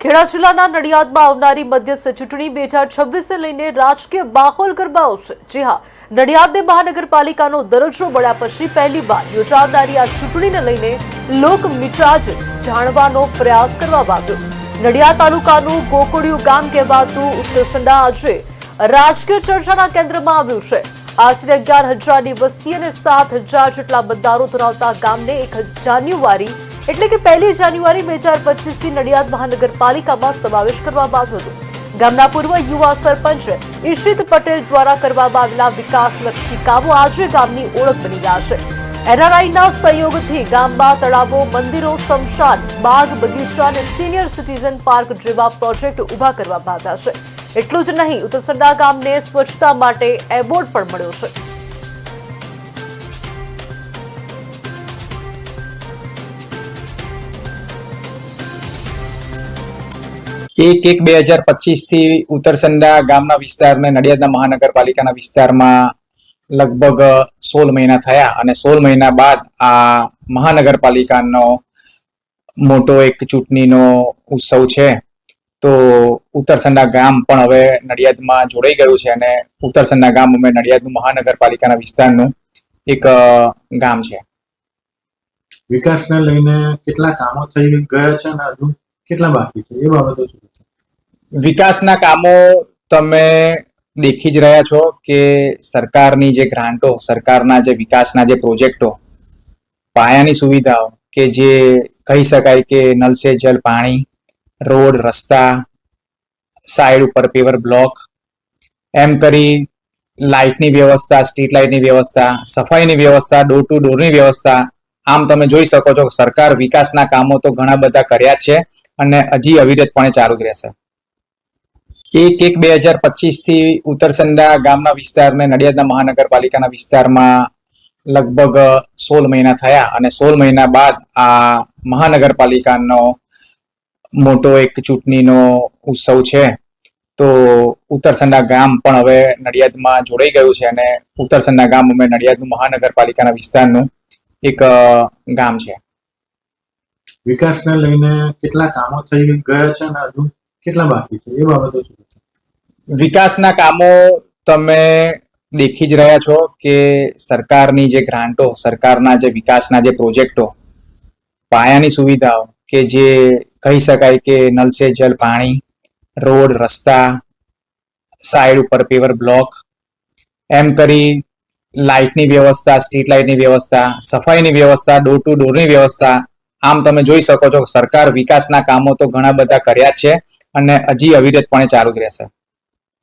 ખેડા જિલ્લાના નડિયાદમાં આવનારી મધ્યસ્થ ચૂંટણી 2026ને લઈને રાજકીય માહોલ ગરમાયો છે। જી હા, નડિયાદને મહાનગરપાલિકાનો દરજ્જો મળ્યા પછી પહેલીવાર યોજાનારી આ ચૂંટણીને લઈને લોક મિજાજ જાણવાનો પ્રયાસ કરવામાં આવ્યો। નડિયાદ તાલુકાનું ગોકુડિયું ગામ કહેવાતું ઉત્તરસંડા આજે રાજકીય ચર્ચાના કેન્દ્રમાં આવ્યું છે। આશરે 11,000ની વસ્તી અને 7,000 જેટલા મતદારો ધરાવતા ગામને 1 જાન્યુઆરી એટલે કે 1 જાન્યુઆરી 2025થી નડિયાદ મહાનગરપાલિકામાં સમાવેશ કરવામાં આવ્યો હતો। ગામના પૂર્વ યુવા સરપંચ ઈશિત પટેલ દ્વારા કરવામાં આવેલા વિકાસલક્ષી કામો આજે ગામની ઓળખ બની ગયા છે। એનઆરઆઈના સહયોગથી ગામમાં તળાવો, મંદિરો, સ્મશાન, બાગ, બગીચા અને સિનિયર સિટીઝન પાર્ક જેવા પ્રોજેક્ટ ઉભા કરવામાં આવ્યા છે। એટલું જ નહીં, ઉત્તરસંડા ગામને સ્વચ્છતા માટે એવોર્ડ પણ મળ્યો છે। एक 2025 થી ઉત્તરસંડા ગામના વિસ્તારને નડિયાદના મહાનગરપાલિકાના વિસ્તારમાં લગભગ 16 મહિના થયા અને 16 મહિના બાદ આ મહાનગરપાલિકાનો મોટો એક ચૂંટણીનો ઉત્સવ છે। તો ઉત્તરસંડા ગામ પણ હવે નડિયાદમાં જોડાઈ ગયું છે અને ઉત્તરસંડા ગામ અમે નડિયાદનું મહાનગરપાલિકાના વિસ્તારનું એક ગામ છે। વિકાસને લઈને કેટલા કામો થઈ ગયા છે અને હજુ કેટલા બાકી છે એ બાબતો શું છે? વિકાસના કામો તમે દેખી જ રહ્યા છો કે સરકારની જે ગ્રાન્ટો, સરકારના જે વિકાસના જે પ્રોજેક્ટો, પાયાની સુવિધાઓ કે જે કહી શકાય કે નલ સે જલ પાણી, રોડ, રસ્તા, સાઈડ ઉપર પેવર બ્લોક, એમ કરી લાઇટની વ્યવસ્થા, સ્ટ્રીટ લાઇટની વ્યવસ્થા, સફાઈની વ્યવસ્થા, ડોર ટુ ડોરની વ્યવસ્થા, આમ તમે જોઈ શકો છો સરકાર વિકાસના કામો તો ઘણા બધા કર્યા છે અને હજી અવિરતપણે ચાલુ જ રહેશે। 1/1/2025 થી ઉત્તરસંડા ગામના વિસ્તારને નડિયાદના મહાનગરપાલિકાના વિસ્તારમાં લગભગ 16 મહિના થયા અને 16 મહિના બાદ આ મહાનગરપાલિકાનો મોટો એક ચૂંટણીનો ઉત્સવ છે। તો ઉત્તરસંડા ગામ પણ હવે નડિયાદમાં જોડાઈ ગયું છે અને ઉત્તરસંડા ગામ અમે નડિયાદનું મહાનગરપાલિકાના વિસ્તારનું એક ગામ છે। વિકાસને લઈને કેટલા કામો થઈ ગયા છે અને હજુ કેટલા બાકી છે એ બાબતો શું છે? વિકાસના કામો તમે દેખી જ રહ્યા છો કે સરકારની જે ગ્રાન્ટો, સરકારના જે વિકાસના જે પ્રોજેક્ટો, પાયાની સુવિધાઓ કે જે કહી શકાય કે નલ સે જલ પાણી, રોડ, રસ્તા, સાઈડ ઉપર પેવર બ્લોક, એમ કરી લાઇટની વ્યવસ્થા, સ્ટ્રીટ લાઇટની વ્યવસ્થા, સફાઈની વ્યવસ્થા, ડોર ટુ ડોરની વ્યવસ્થા, આમ તમે જોઈ શકો છો સરકાર વિકાસના કામો તો ઘણા બધા કર્યા છે અને હજી અવિરતપણે ચાલુ જ રહેશે।